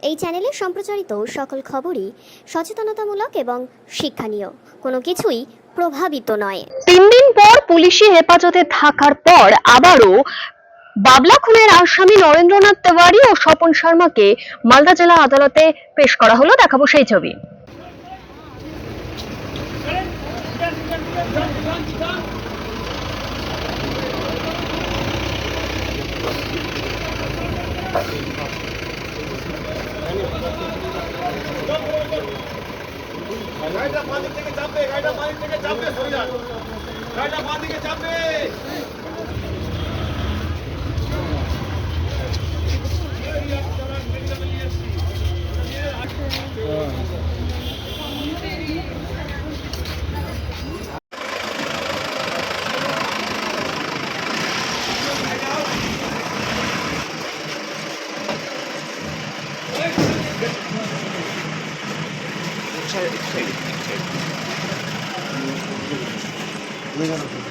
এই চ্যানেলে সম্প্রচারিত সকল খবরই সচেতনতামূলক এবং শিক্ষণীয়, কোনো কিছুই প্রভাবিত নয়। 3 দিন পর পুলিশি হেফাজতে থাকার পর আবারও বাবলা খুনের আসামি নরেন্দ্রনাথ তেওয়ারি ও স্বপন শর্মাকে মালদা জেলা আদালতে পেশ করা হলো। দেখাবো সেই ছবি। গাড়িটা পানি থেকে চাপবে, গাড়িটা পানি থেকে চাপবে, সরে যান। গাড়িটা পানি থেকে চাপবে। Excited.